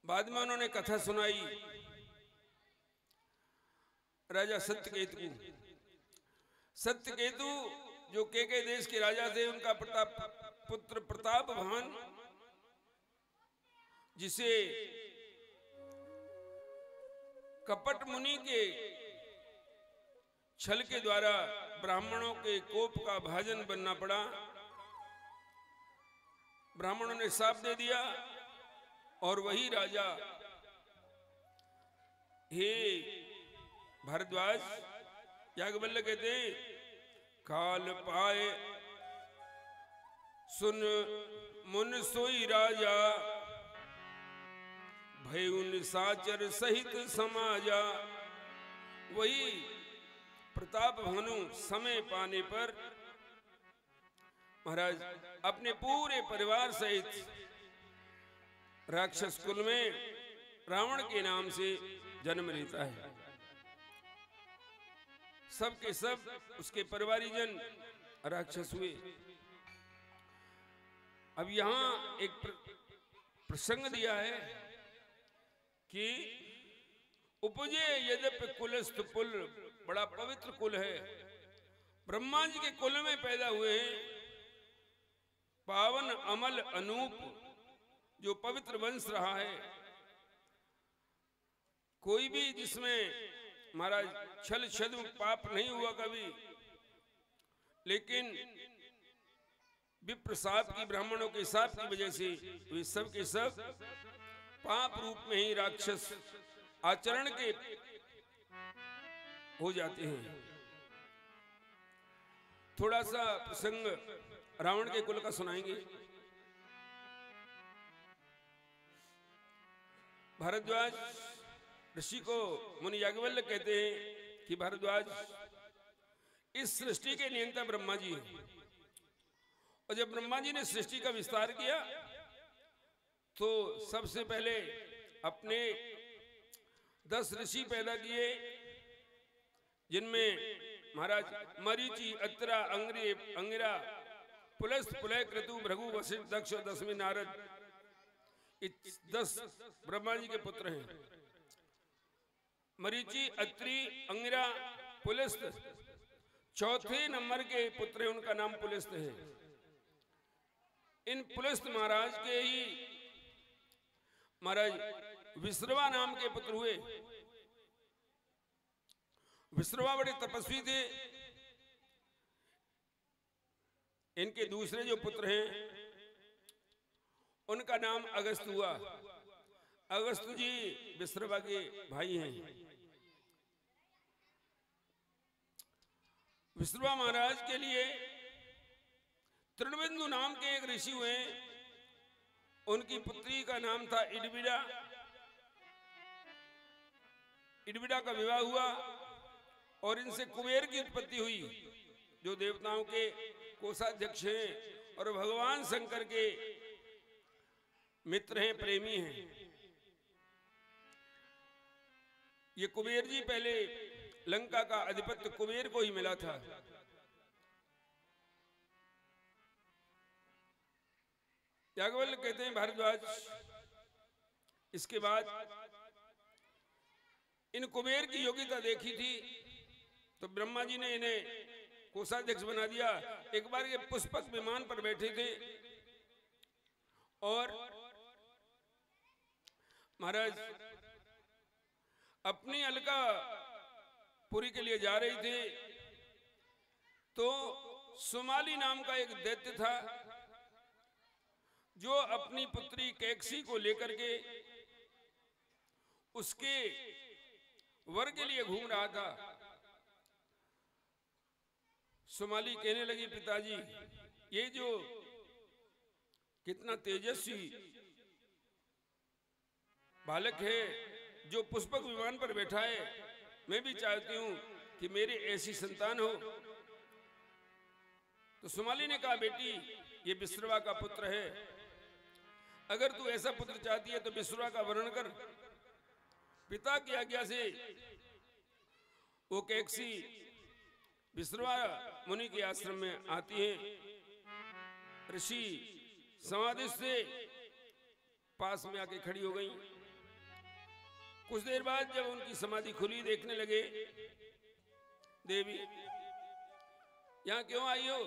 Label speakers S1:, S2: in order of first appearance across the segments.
S1: बाद में उन्होंने कथा सुनाई राजा सत्यकेतु को। सत्यकेतु जो केके देश के राजा थे, उनका पुत्र प्रतापवान, जिसे कपट मुनि के छल के द्वारा ब्राह्मणों के कोप का भाजन बनना पड़ा। ब्राह्मणों ने शाप दे दिया और वही राजा, हे भारद्वाज, याज्ञवल्क्य कहते हैं, काल पाए सुन मुन सोई राजा, भयुन साचर सहित समाजा। वही प्रताप भानु समय पाने पर महाराज अपने पूरे परिवार सहित राक्षस कुल में रावण के नाम से जन्म लेता है। सब के सब उसके परिवारीजन राक्षस हुए। अब यहां एक प्रसंग दिया है कि उपजे यद्यपि कुलस्थ पुल, बड़ा पवित्र कुल है, ब्रह्मा जी के कुल में पैदा हुए हैं, पावन अमल अनूप, जो पवित्र वंश रहा है। कोई भी जिसमें महाराज छल छद्म पाप नहीं हुआ कभी, लेकिन विप्र साप की, ब्राह्मणों के साप की वजह से वे सब के सब पाप रूप में ही राक्षस आचरण के हो जाते हैं। थोड़ा सा प्रसंग रावण के कुल का सुनाएंगे। भारद्वाज ऋषि को मुनि याज्ञवल्क्य कहते हैं कि भारद्वाज, इस सृष्टि के नियंता ब्रह्मा जी हैं, और जब ब्रह्मा जी ने सृष्टि का विस्तार किया तो सबसे पहले अपने 10 ऋषि पैदा किए, जिनमें महाराज मरीचि, अत्रा, अंगिरा, पुलस्त्य, पुलह, क्रतु, भृगु, वशिष्ठ, दक्ष और 10वें नारद, 10 ब्रह्मा जी के पुत्र हैं। मरीचि, अत्रि, अंगिरा, पुलस्त्य, चौथे नंबर के पुत्र हैं, उनका नाम पुलस्त्य है। इन पुलस्त्य महाराज के ही महाराज विश्रवा नाम के पुत्र हुए। विश्रवा बड़े तपस्वी थे। इनके दूसरे जो पुत्र हैं, उनका नाम अगस्त हुआ। अगस्त जी विश्रवा के भाई हैं। विश्रवा महाराज के लिए तृणबिंदु नाम के एक ऋषि हुए, उनकी पुत्री का नाम था इडविडा। इडविडा का विवाह हुआ और इनसे कुबेर की उत्पत्ति हुई, जो देवताओं के कोषाध्यक्ष हैं और भगवान शंकर के मित्र हैं, प्रेमी हैं। ये कुबेर जी पहले लंका का अधिपत्य कुबेर को ही मिला था। याज्ञवल्क्य कहते हैं, भारद्वाज, इसके बाद इन कुबेर की योग्यता देखी थी तो ब्रह्मा जी ने इन्हें कोषाध्यक्ष बना दिया। एक बार ये पुष्पक विमान पर बैठे थे और महाराज अपनी अलकापुरी के लिए जा रही थे, तो सुमाली नाम का एक दैत्य था, जो अपनी पुत्री कैकसी को लेकर के उसके वर के लिए घूम रहा था। सुमाली कहने लगी, पिताजी, ये जो कितना तेजस्वी बालक है, जो पुष्पक विमान पर बैठा है, मैं भी चाहती हूं कि मेरी ऐसी संतान हो। तो सुमाली ने कहा, बेटी, ये विश्रवा का पुत्र है, अगर तू ऐसा पुत्र चाहती है तो विश्रवा का वर्णन कर। पिता की आज्ञा से वो कैकसी विश्रवा मुनि के आश्रम में आती है। ऋषि समाधि से पास में आके खड़ी हो गई। कुछ देर बाद जब उनकी समाधि खुली, देखने लगे, देवी यहां क्यों आई हो,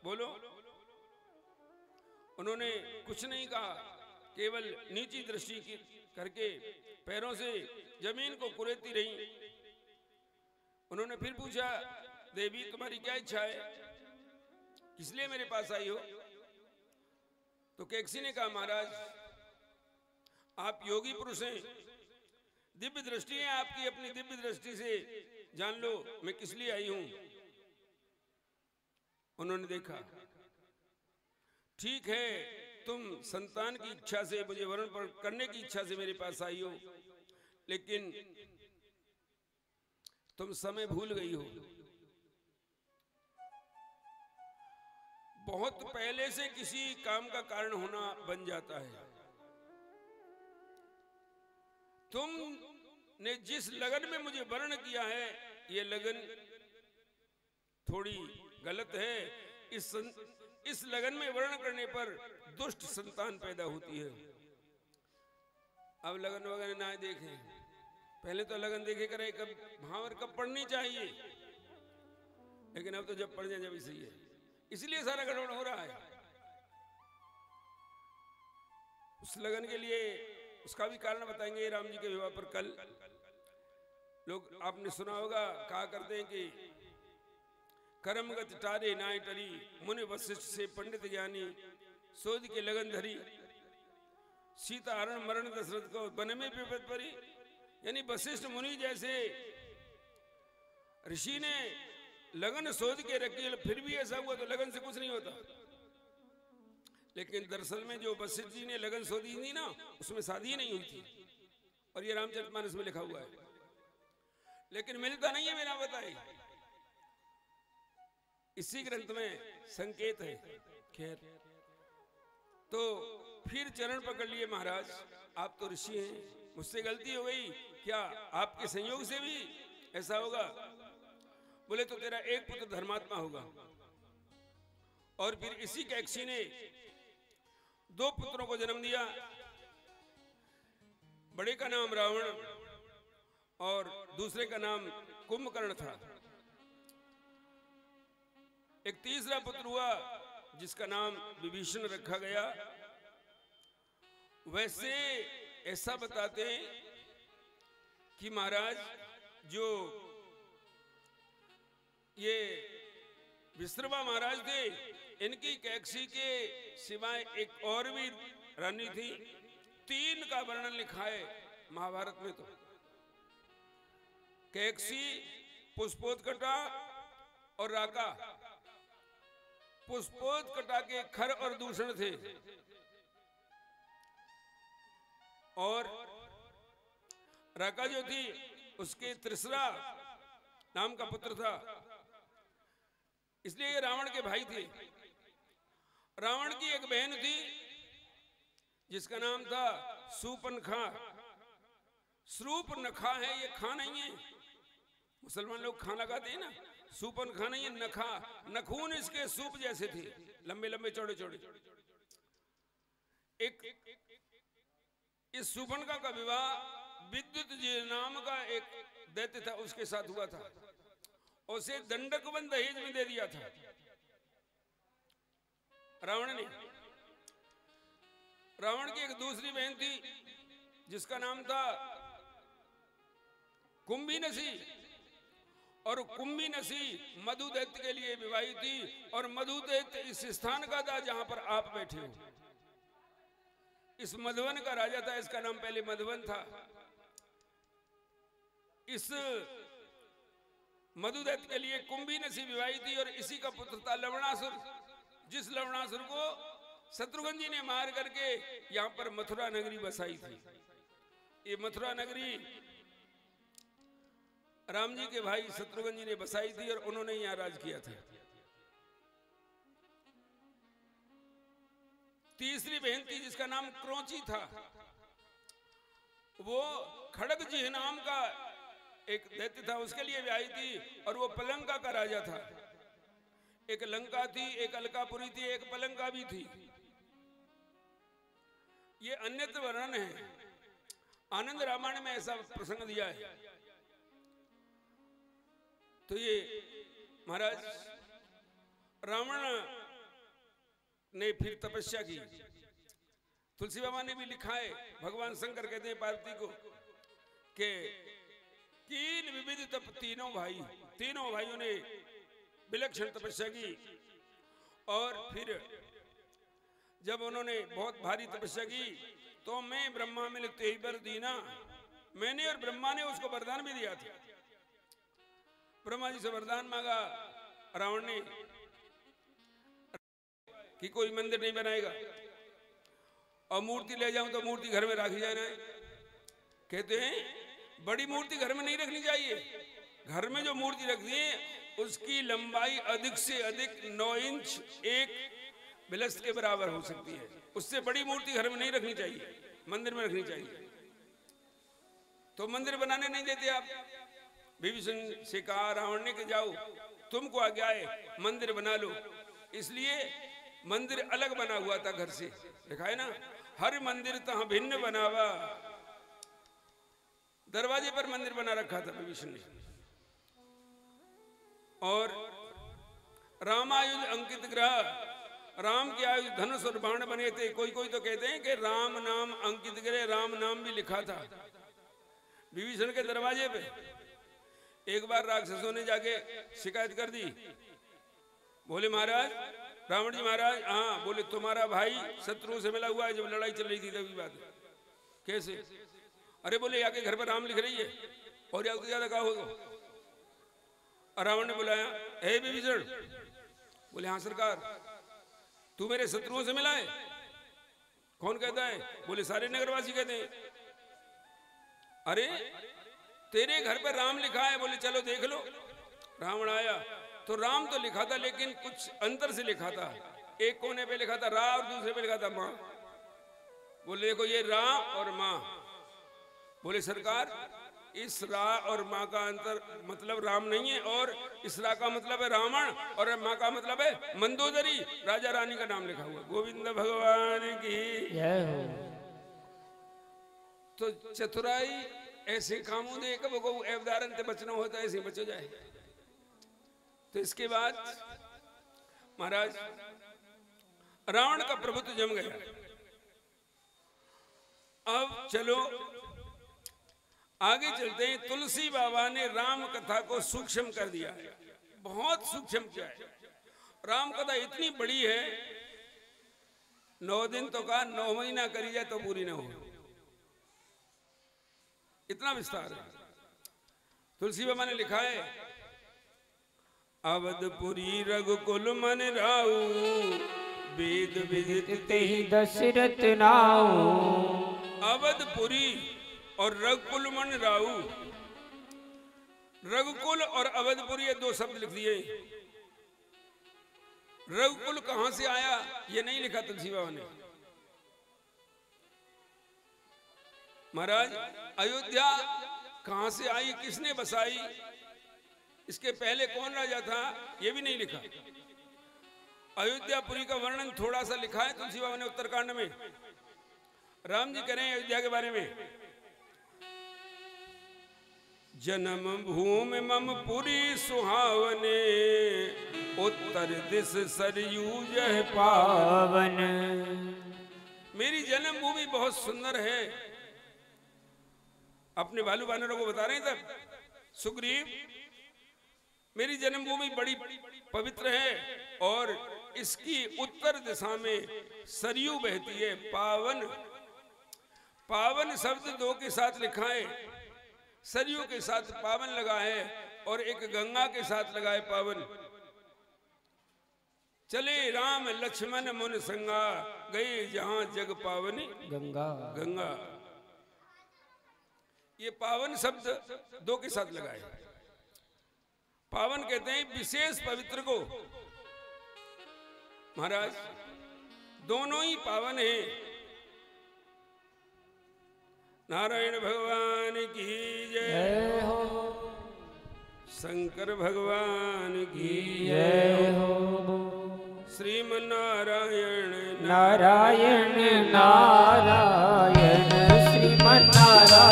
S1: बोलो। उन्होंने कुछ नहीं कहा, केवल नीची दृष्टि की करके पैरों से जमीन को कुरेदती रही। उन्होंने फिर पूछा, देवी तुम्हारी क्या इच्छा है, किस लिए मेरे पास आई हो? तो कैकसी ने कहा, महाराज आप योगी पुरुष हैं, दिव्य दृष्टि है आपकी, अपनी दिव्य दृष्टि से जान लो मैं किस लिए आई हूं। उन्होंने देखा, ठीक है तुम संतान की इच्छा से, मुझे वर्ण करने की इच्छा से मेरे पास आई हो, लेकिन तुम समय भूल गई हो। बहुत पहले से किसी काम का कारण होना बन जाता है। तुमने जिस लगन में मुझे वर्ण किया है, ये लगन थोड़ी गलत है। इस लगन में वर्ण करने पर दुष्ट संतान पैदा होती है। अब लगन वगैरह ना देखें, पहले तो लगन देखे करे कब भावर कब पढ़नी चाहिए, लेकिन अब तो जब पढ़ जाए जब ही सही है। इसलिए सारा गड़बड़ हो रहा है। उस लगन के लिए उसका भी कारण बताएंगे राम जी के विवाह पर कल। लोग आपने सुना होगा, कहा करते हैं कि करमगत टारे नाय टरी, मुनि वशिष्ठ से पंडित ज्ञानी, सोध के लगन धरी, सीता हरण मरण दशरथ को वन में विपद परी। यानी वशिष्ठ मुनि जैसे ऋषि ने लगन शोध के रखी, फिर भी ऐसा हुआ तो लगन से कुछ नहीं होता। लेकिन दरअसल में जो वशिष्ठ जी ने लगन शोधी थी ना, उसमें शादी नहीं हुई थी, और ये रामचरितमानस में लिखा हुआ है, लेकिन मिलता नहीं है मेरा बताए। इसी ग्रंथ में संकेत है। खैर, तो फिर चरण पकड़ लिए, महाराज आप तो ऋषि हैं, मुझसे गलती हो गई, क्या आपके संयोग से भी ऐसा होगा? बोले तो तेरा एक पुत्र धर्मात्मा होगा। और फिर इसी कैकसी ने 2 पुत्रों को जन्म दिया। बड़े का नाम रावण और दूसरे का नाम कुंभकर्ण था। एक तीसरा पुत्र हुआ जिसका नाम विभीषण रखा गया। वैसे ऐसा बताते हैं कि महाराज जो ये विश्रवा महाराज थे, इनकी कैकसी के सिवाय एक और भी रानी थी। 3 का वर्णन लिखा है महाभारत में। तो कैकसी, पुष्पोत्कटा और राका। पुष्पोत्कटा के खर और दूषण थे, और राका जो थी उसके त्रिसरा नाम का पुत्र था, इसलिए ये रावण के भाई थे। रावण की एक बहन थी जिसका नाम था सूपनखा। सूपनखा है, ये खा नहीं है। मुसलमान लोग खाना खाते हैं ना, सूपनखा नहीं है, नखा। नखून इसके सूप जैसे थे, लंबे लंबे चौड़े चौड़े। एक इस सूपनखा का विवाह विद्युत जी नाम का एक दैत्य था, उसके साथ हुआ था। उसे दंडकवन दहेज में दे दिया था रावण ने। रावण की एक दूसरी बहन थी जिसका नाम था कुंभीनसी, और कुंभीनसी मधु दैत्य के लिए विवाही थी। और मधु दैत्य इस स्थान का था जहां पर आप बैठे हो। इस मधुवन का राजा था, इसका नाम पहले मधुवन था। इस मधुदैत्य के लिए कुंभीनसी विवाही थी, और इसी का पुत्र था लवणासुर, जिस लवणासुर को शत्रुघ्न जी ने मार करके यहां पर मथुरा नगरी बसाई थी। ये मथुरा नगरी राम जी के भाई शत्रुघ्न जी ने बसाई थी, और उन्होंने यहां राज किया था। तीसरी बहन थी जिसका नाम क्रोची था। वो खड़ग जी नाम का एक दैत्य था, उसके लिए ब्याही थी, और वो पलंका का राजा था। एक लंका थी, एक अलकापुरी थी, एक पलंका भी थी। ये अन्यत्र वर्णन है। आनंद रामायण में ऐसा प्रसंग दिया है। तो ये महाराज रावण ने फिर तपस्या की। तुलसी बाबा ने भी लिखा है, भगवान शंकर कहते हैं पार्वती को कि कीन विविध तप, तीनों भाइयों ने विलक्षण तपस्या की। और फिर जब उन्होंने बहुत भारी तपस्या की तो मैं ब्रह्मा मिलते ही वर दीना, मैंने और ब्रह्मा ने उसको वरदान भी दिया था। ब्रह्मा जी से वरदान मांगा रावण ने कि कोई मंदिर नहीं बनाएगा और मूर्ति ले जाऊं तो मूर्ति घर में रखी जाना है। कहते हैं बड़ी मूर्ति घर में नहीं रखनी चाहिए, घर में जो मूर्ति रखती है उसकी लंबाई अधिक से अधिक 9 इंच 1 बिलस्त के बराबर हो सकती है। उससे बड़ी मूर्ति घर में नहीं रखनी चाहिए, मंदिर में रखनी चाहिए। तो मंदिर बनाने नहीं देते आप। विभीषण से कहा रावण ने कि जाओ, तुमको आज्ञा है मंदिर बना लो। इसलिए मंदिर अलग बना हुआ था घर से, देखा है ना, हर मंदिर तहाँ भिन्न बनावा। दरवाजे पर मंदिर बना रखा था विभीषण ने। और रामायुध अंकित ग्रह, राम के आयुध धनुष और बाण बने थे। कोई कोई तो कहते हैं कि राम नाम अंकित ग्रह, राम नाम भी लिखा था विभीषण के दरवाजे पे। एक बार राक्षसों ने जाके शिकायत कर दी, बोले महाराज, रावण जी महाराज, हाँ, बोले तुम्हारा भाई शत्रुओं से मिला हुआ है, जब लड़ाई चल रही थी तभी बात। कैसे? अरे बोले आके घर पर राम लिख रही है और या ज्यादा कहा हो। रावण ने बुलाया, हे विभीषण। बोले हाँ सरकार। तू मेरे शत्रुओं से मिला है? कौन कहता है? बोले सारे नगरवासी कहते हैं। अरे तेरे घर पर राम लिखा है। बोले चलो देख लो। रावण आया तो राम तो लिखा था लेकिन कुछ अंतर से लिखा था। एक कोने पे लिखा था रा और दूसरे पे लिखा था माँ। बोले देखो ये रा और माँ। बोले सरकार इस रा और माँ का अंतर मतलब राम नहीं है, और इस रा का मतलब है रावण और माँ का मतलब है मंदोदरी, राजा रानी का नाम लिखा हुआ। गोविंद भगवान की जय हो। तो चतुराई ऐसे कामों दे कब को अवधारण से बचना होता है, ऐसे बचो जाए। तो इसके बाद महाराज रावण का प्रभुत्व जम गया। अब चलो आगे चलते हैं। तुलसी बाबा ने राम कथा को सूक्ष्म कर दिया है, बहुत सूक्ष्म किया है। राम कथा इतनी बड़ी है, 9 दिन तो कहा, 9 महीना करी जाए तो पूरी ना हो, इतना विस्तार है। तुलसी बाबा ने लिखा है, अवधपुरी रघुकुल मन राऊ, वेद विदित ही दशरथ नाऊ। अवधपुरी और रघुकुल मन राऊ, रघुकुल और अवधपुरी ये 2 शब्द लिख दिए। रघुकुल कहां से आया ये नहीं लिखा तुलसी बाबा ने। महाराज अयोध्या कहां से आई, किसने बसाई, इसके पहले कौन राजा था ये भी नहीं लिखा। अयोध्यापुरी का वर्णन थोड़ा सा लिखा है तुलसी बाबा ने उत्तरकांड में। राम जी कह रहे हैं अयोध्या के बारे में, जन्म भूमि मम पुरी सुहावने, उत्तर दिश सरयू जह पावन। मेरी जन्म भूमि बहुत सुंदर है। अपने भालू बानरों को बता रहे हैं तब सुग्रीव, मेरी जन्मभूमि बड़ी पवित्र है और इसकी उत्तर दिशा में सरयू बहती है। पावन, पावन शब्द 2 के साथ लिखा है, सरयू के साथ पावन लगा है और एक गंगा के साथ लगा है पावन। चले राम लक्ष्मण मुन संगा, गए जहां जग पावनी गंगा। गंगा ये पावन शब्द 2 के साथ लगा है। पावन कहते हैं विशेष पवित्र को। महाराज दोनों ही पावन हैं। नारायण भगवान की जय हो, शंकर भगवान की जय हो। श्रीमन्नारायण नारायण नारायण, श्रीमन्नारायण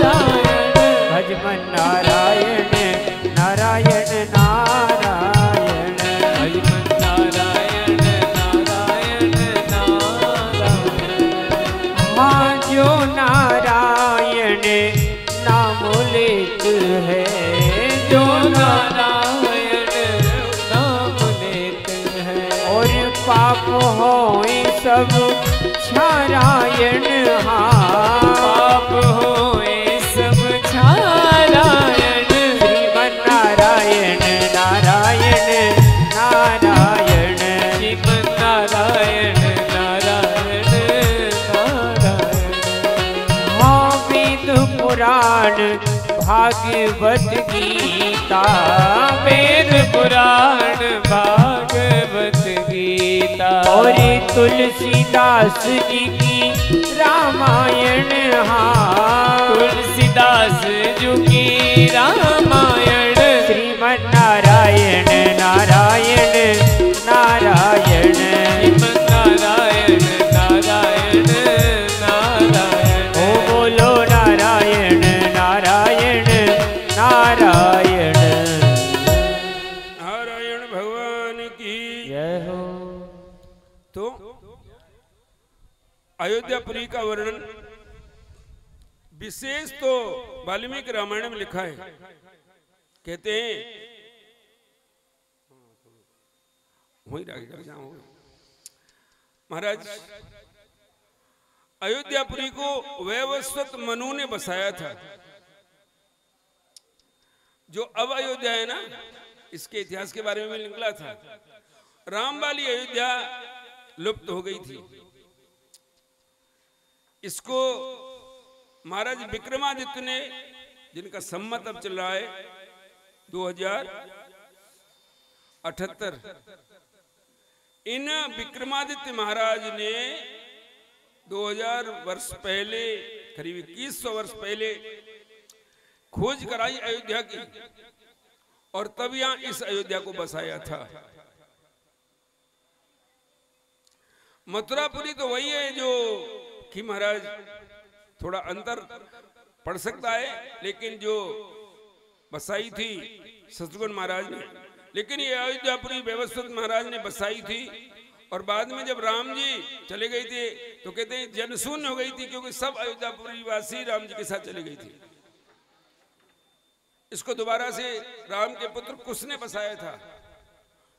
S2: भजमन नारायण नारायण नारायण
S3: भजमन नारायण नारायण नारायण।
S2: हाँ जो नारायण नाम लेत है, जो
S3: नारायण नाम लेत है,
S2: और पाप होए सब छारायण। हाँ
S3: पाप होए सब छारायण।
S2: श्रीमन नारायण नारायण नारायण
S3: श्रीमन नारायण नारायण नारायण।
S2: हाँ वेद पुराण भागवत गीता,
S3: वेद पुराण भागवत गीता,
S2: और तुलसीदास जी की रामायण। हाँ
S3: तुलसीदास जी की रामायण।
S2: श्रीमन नारायण नारायण नारायण
S3: श्रीमन नारायण नारायण नारायण।
S2: ओ बोलो नारायण नारायण नारायण।
S1: नारायण भगवान की
S2: जय हो।
S1: तो अयोध्यापुरी का वर्णन विशेष तो वाल्मीकि रामायण में लिखा है। कहते हैं वहीं कर जाऊं महाराज, अयोध्यापुरी को वैवस्वत मनु ने बसाया था। जो अब अयोध्या है ना, इसके इतिहास के बारे में निकला था। राम वाली अयोध्या लुप्त हो गई थी। इसको महाराज विक्रमादित्य ने, जिनका सम्मत अब चल रहा है 2078, इन विक्रमादित्य महाराज ने 2000 वर्ष पहले, करीब 2100 वर्ष पहले खोज कराई अयोध्या की, और तब यहां इस अयोध्या को बसाया था। मथुरापुरी तो वही है जो कि महाराज थोड़ा अंतर पड़ सकता है, लेकिन जो बसाई थी शत्रुघ्न महाराज ने, लेकिन ये अयोध्यापुरी वैवस्वत महाराज ने बसाई थी। और बाद में जब राम जी चले गए थे तो कहते हैं जनशून्य हो गई थी, क्योंकि सब अयोध्यापुरी वासी राम जी के साथ चले गई थी। इसको दोबारा से राम के पुत्र कुश ने बसाया था।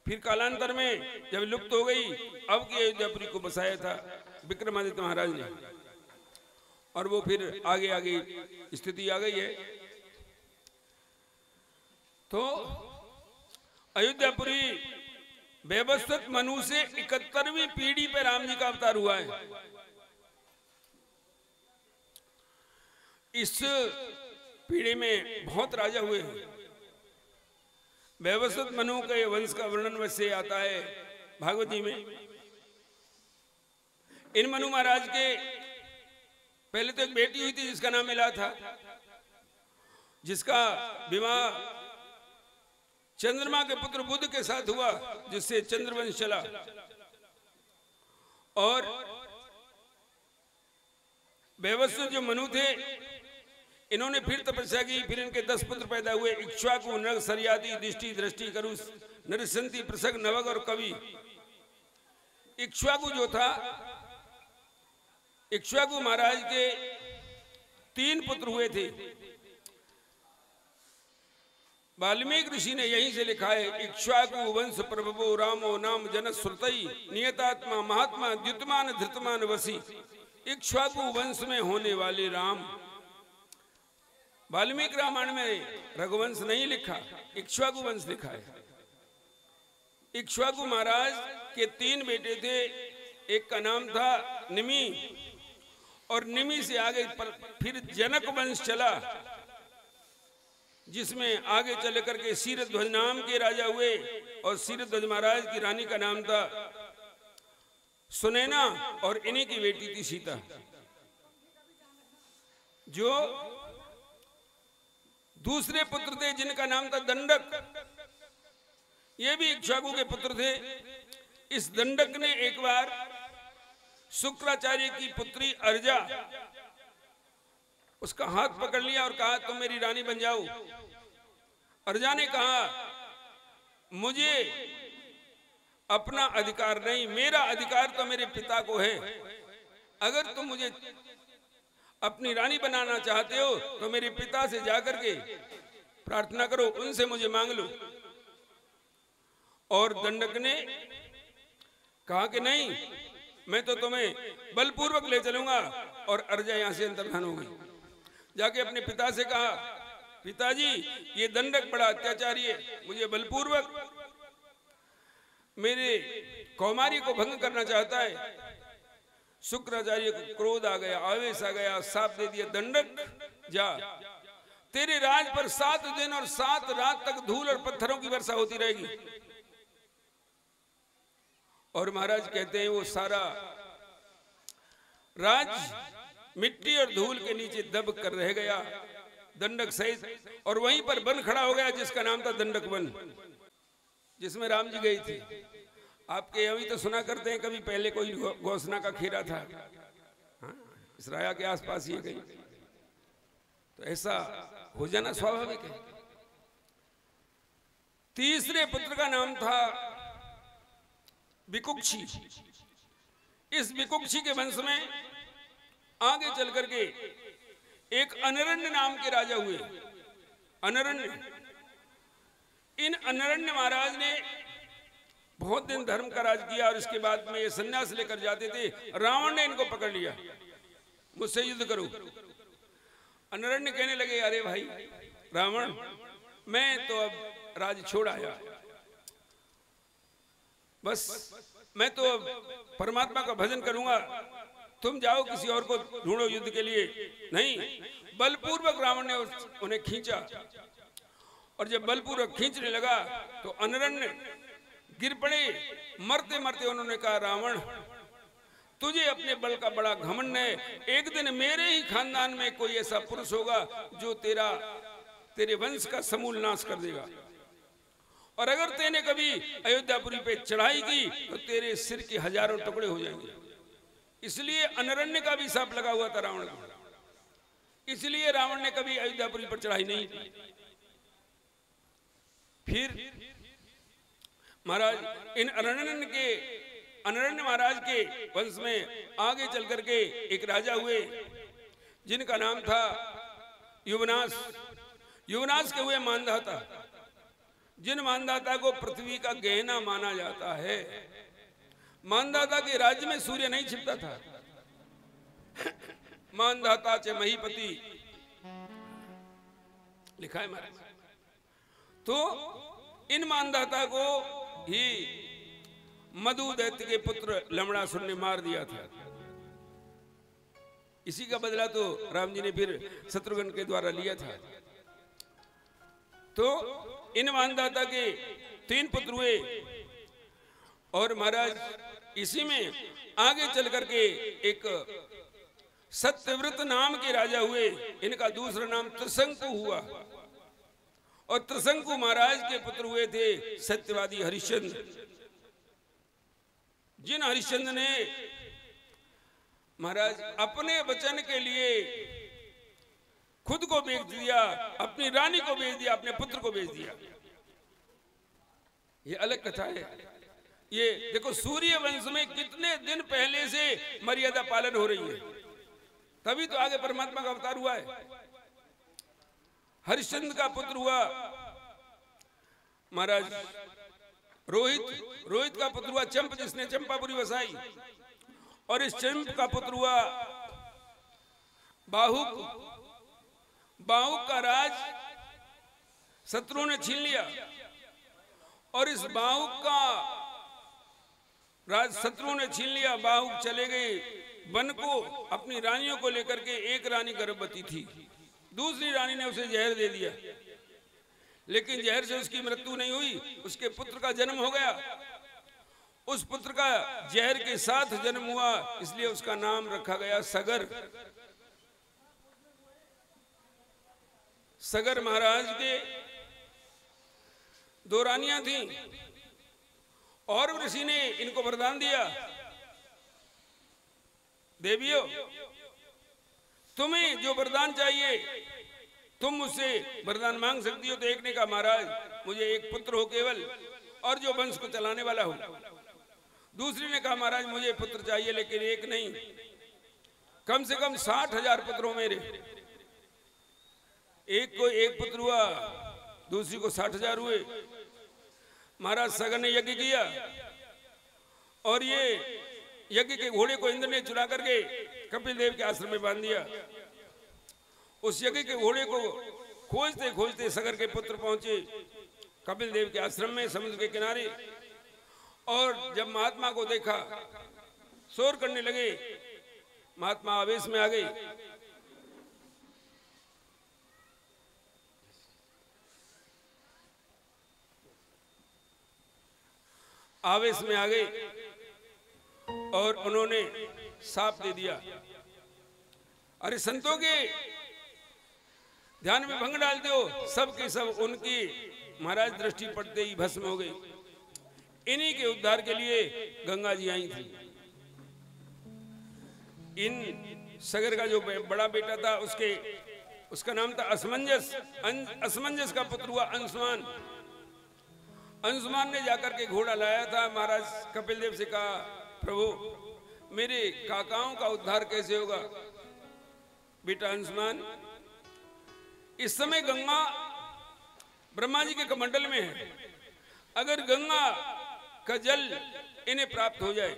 S1: फिर कालांतर में जब लुप्त हो गई, अब की अयोध्यापुरी को बसाया था विक्रमादित्य महाराज ने, और वो फिर आगे आगे स्थिति आ गई है। तो अयोध्यापुरी वैवस्वत मनु से 71वीं पीढ़ी पे राम जी का अवतार हुआ है। इस पीढ़ी में बहुत राजा हुए हैं। वैवस्वत मनु के वंश का वर्णन वैसे आता है भागवत जी में। इन मनु महाराज के पहले तो एक बेटी हुई थी जिसका नाम मिला था, जिसका विवाह चंद्रमा के पुत्र बुध के साथ हुआ, जिससे चंद्रवंश चला। और वैवस्वत जो मनु थे, इन्होंने फिर तपस्या की। फिर इनके 10 पुत्र पैदा हुए, इक्ष्वाकु, नग, सर्यादि, दिष्टि, दृष्टि, करुष, नरसंति, प्रसग, नवग और कवि। इक्ष्वाकु जो था, इक्ष्वाकु महाराज के 3 पुत्र हुए थे। वाल्मीकि ऋषि ने यहीं से लिखा है, इक्ष्वाकु वंश प्रभवो रामो नाम जन श्रुतई नियतात्मा महात्मा द्युतमान धृतमान वसी। इक्ष्वाकु वंश में होने वाले राम। वाल्मीकि रामायण में रघुवंश नहीं लिखा, इक्ष्वाकु वंश लिखा है। इक्ष्वाकु महाराज के 3 बेटे थे। एक का नाम था निमि, और निमि से आगे फिर जनक वंश चला, जिसमें आगे चल करके शीरध्वज नाम के राजा हुए। और शीरध्वज महाराज की रानी का नाम था सुनैना, और इन्हीं की बेटी थी सीता। जो दूसरे पुत्र थे जिनका नाम था दंडक, ये भी इक्ष्वाकु के पुत्र थे। इस दंडक ने एक बार शुक्राचार्य की पुत्री अर्जा उसका हाथ पकड़ लिया और कहा तुम मेरी रानी बन जाओ। अर्जा ने कहा मुझे अपना अधिकार नहीं, मेरा अधिकार तो मेरे पिता को है। अगर तुम मुझे अपनी रानी बनाना चाहते हो तो मेरे पिता से जाकर के प्रार्थना करो, उनसे मुझे मांग लो। और दंडक ने कहा कि नहीं, मैं तो तुम्हें बलपूर्वक ले चलूंगा। और अर्जा यहां से अंतर्धान हो गई। जाके अपने पिता से कहा पिताजी ये दंडक बड़ा अत्याचारी है, मुझे बलपूर्वक मेरे कौमारी को भंग करना चाहता है। शुक्राचार्य को क्रोध आ गया, आवेश आ गया, साप दे दिया, दंडक जा, तेरे राज पर 7 दिन और 7 रात तक धूल और पत्थरों की वर्षा होती रहेगी। और महाराज कहते हैं वो सारा राज मिट्टी और धूल के नीचे दब कर रह गया, दंडक सहित। और वहीं पर वन खड़ा हो गया जिसका नाम था दंडक वन, जिसमें राम जी गए थे। आपके अभी तो सुना करते हैं कभी पहले कोई घोषणा का खेरा था, हाँ? इस राया के आसपास ही गई, तो ऐसा हो जाना स्वाभाविक है। तीसरे पुत्र का नाम था विकुक्षी। इस विकुक्षी के वंश में आगे चल करके एक अनरण्य नाम के राजा हुए। अनरण्य, इन अनरण्य महाराज ने बहुत दिन धर्म का राज किया और इसके बाद में ये सन्यास लेकर जाते थे। रावण ने इनको पकड़ लिया, मुझसे युद्ध करो। अनरण्य कहने लगे अरे भाई रावण, मैं तो अब राज छोड़ आया, बस मैं तो अब परमात्मा का भजन करूंगा, तुम जाओ किसी और को ढूंढो युद्ध के लिए। नहीं, बलपूर्वक रावण ने उन्हें खींचा। और जब बलपूर्वक खींचने लगा तो अनरण्य गिर पड़े। मरते मरते उन्होंने कहा रावण, तुझे अपने बल का बड़ा घमंड है, एक दिन मेरे ही खानदान में कोई ऐसा पुरुष होगा जो तेरे वंश का समूल नाश कर देगा। और अगर तेने कभी अयोध्यापुरी पे चढ़ाई की तो तेरे सिर के हजारों टुकड़े हो जाएंगे। इसलिए अनरण्य का भी शाप लगा हुआ था रावण को, इसलिए रावण ने कभी अयोध्यापुरी पर चढ़ाई नहीं की। फिर महाराज इन अनरण्य महाराज के वंश में आगे चल करके एक राजा हुए जिनका नाम था युवनाश। युवनाश के हुए मानधाता, जिन मानधाता को पृथ्वी का गहना माना जाता है। मानधाता के राज्य में सूर्य नहीं छिपता था। मानधाता च महीपति लिखा है महाराज। तो इन मानधाता को ही मधु दैत्य के पुत्र लमणासुर ने मार दिया था। इसी का बदला तो राम जी ने फिर शत्रुघ्न के द्वारा लिया था। तो इन मानधाता के 3 पुत्र हुए और महाराज इसी में आगे चल करके एक सत्यव्रत नाम के राजा हुए। इनका दूसरा नाम त्रिशंकु हुआ। और त्रिशंकु महाराज के पुत्र हुए थे सत्यवादी हरिश्चंद्र। जिन हरिश्चंद्र ने महाराज अपने वचन के लिए खुद को बेच दिया, अपनी रानी को बेच दिया, अपने पुत्र को बेच दिया। ये अलग कथा है। ये देखो सूर्य वंश में कितने दिन पहले से मर्यादा पालन हो रही है, तभी तो आगे परमात्मा का अवतार हुआ है। हरिश्चंद्र का पुत्र हुआ महाराज रोहित। रोहित का पुत्र हुआ चंप, जिसने चंपापुरी बसाई। और इस चंप का पुत्र हुआ बाहुक। बाहुक का राज शत्रुओं ने छीन लिया। और इस बाहुक का राज शत्रुओं ने छीन लिया। बाहुक चले गए वन को अपनी रानियों को लेकर के। एक रानी गर्भवती थी, दूसरी रानी ने उसे जहर दे दिया, लेकिन जहर से उसकी मृत्यु नहीं हुई, उसके पुत्र का जन्म हो गया। उस पुत्र का जहर के साथ जन्म हुआ, इसलिए उसका नाम रखा गया सगर। सगर महाराज के 2 रानियां थीं और ऋषि ने इनको वरदान दिया, देवियों तुम्हें जो वरदान चाहिए तुम मुझसे वरदान मांग सकती हो। तो एक ने कहा महाराज मुझे एक पुत्र हो केवल और जो वंश को चलाने वाला हो। दूसरी ने कहा महाराज मुझे पुत्र चाहिए लेकिन एक नहीं, कम से कम 60,000 पुत्र हो मेरे। एक को एक पुत्र हुआ, दूसरी को 60,000 हुए। महाराज सगर ने यज्ञ किया और ये यज्ञ के घोड़े को इंद्र ने चुरा करके कपिल देव के आश्रम में बांध दिया। उस यज्ञ के घोड़े को खोजते खोजते सगर के पुत्र पहुंचे कपिल देव के आश्रम में समुद्र के किनारे। और जब महात्मा को देखा शोर करने लगे, महात्मा आवेश में आ गए। आवेश में आ गए और उन्होंने साप दे दिया। अरे संतों के ध्यान में भंग डालते हो, सब के सब उनकी महाराज दृष्टि पड़ते ही भस्म हो गई। इन्हीं के उद्धार के लिए गंगा जी आई थी। इन सगर का जो बड़ा बेटा था उसका नाम था असमंजस। असमंजस का पुत्र हुआ अंशुमान। अंशुमान ने जाकर के घोड़ा लाया था। महाराज कपिल देव से कहा प्रभु मेरे काकाओं का उद्धार कैसे होगा। बेटा अंशुमान, इस समय गंगा ब्रह्मा जी के कमंडल में है। अगर गंगा का जल इन्हें प्राप्त हो जाए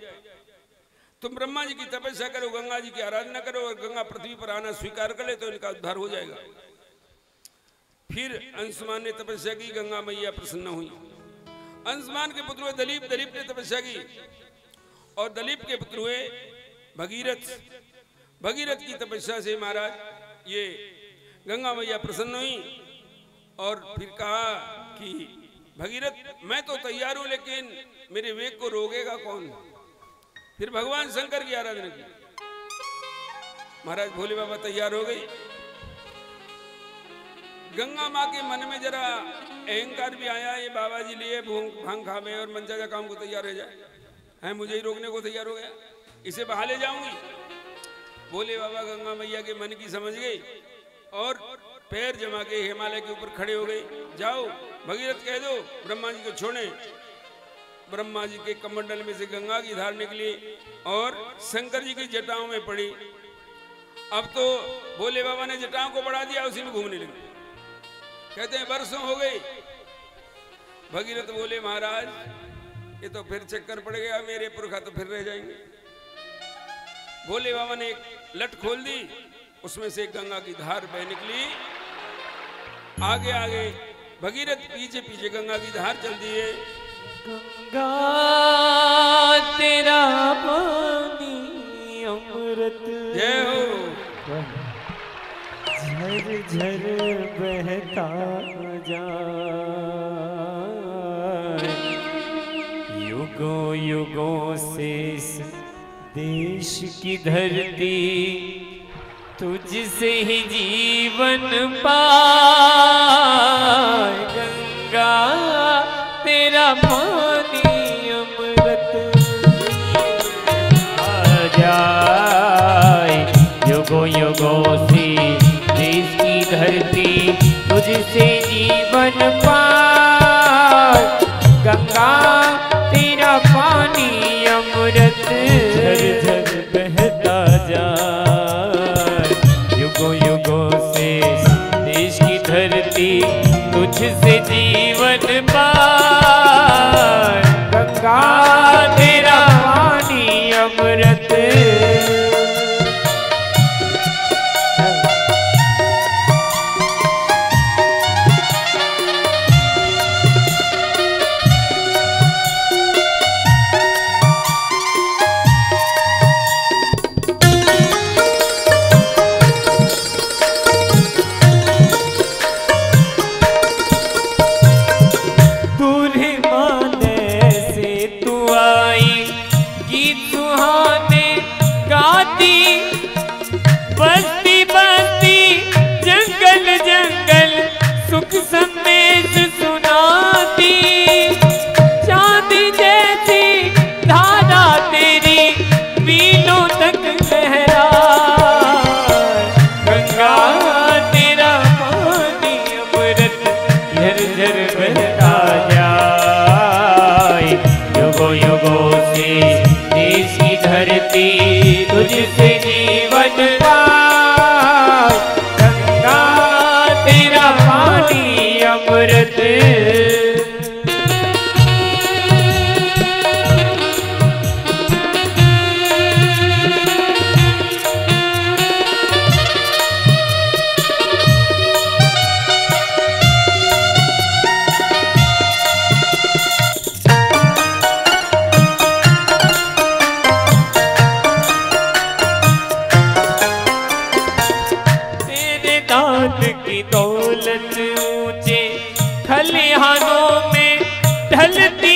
S1: तुम ब्रह्मा जी की तपस्या करो, गंगा जी की आराधना करो और गंगा पृथ्वी पर आना स्वीकार कर ले तो इनका उद्धार हो जाएगा। फिर अंशुमान ने तपस्या की, गंगा मैया प्रसन्न हुई। अंशुमान के पुत्र हुए दलीप। दलीप ने तपस्या की और दलीप के पुत्र हुए भगीरथ। भगीरथ की तपस्या से महाराज ये गंगा मैया प्रसन्न हुई और फिर कहा कि भगीरथ मैं तो तैयार हूं लेकिन मेरे वेग को रोकेगा कौन। फिर भगवान शंकर की आराधना की। महाराज भोले बाबा तैयार हो गई। गंगा माँ के मन में जरा अहंकार भी आया, ये बाबा जी लिए भांग खावे और मनचाहा काम को तैयार हो जाए है, मुझे ही रोकने को तैयार हो गया, इसे बहा ले जाऊंगी। भोले बाबा गंगा मैया के मन की समझ गई और पैर जमा के हिमालय के ऊपर खड़े हो गए। जाओ भगीरथ कह दो ब्रह्मा जी को छोड़े। ब्रह्मा जी के कमंडल में से गंगा की धार निकली और शंकर जी की जटाओं में पड़ी। अब तो भोले बाबा ने जटाओं को बढ़ा दिया, उसी में घूमने लगे। कहते हैं वर्षों हो गए। भगीरथ बोले महाराज ये तो फिर चक्कर पड़ गया, मेरे पुरखा तो फिर रह जाएंगे। भोले बाबा ने एक लट खोल दी, उसमें से गंगा की धार बह निकली। आगे आगे भगीरथ, पीछे पीछे गंगा की धार चलती है।
S3: गंगा तेरा पानी अमृत
S1: जय हो।
S2: झर झर बहता जाए, युगों युगों से इस देश की धरती तुझसे ही जीवन पाए। गंगा तेरा पानी अमृत आ जाए, युगों युगों से देश की धरती तुझसे जीवन पाए। गंगा तेरा पानी अमृत झर झर बहता जाए, युगों युगों से देश की धरती तुझसे जीवन पाए। गंगा तेरा पानी अमृत।
S3: गीत सुहाने गाते तेरे दान की दौलत ऊंचे खलिहानों में ढलती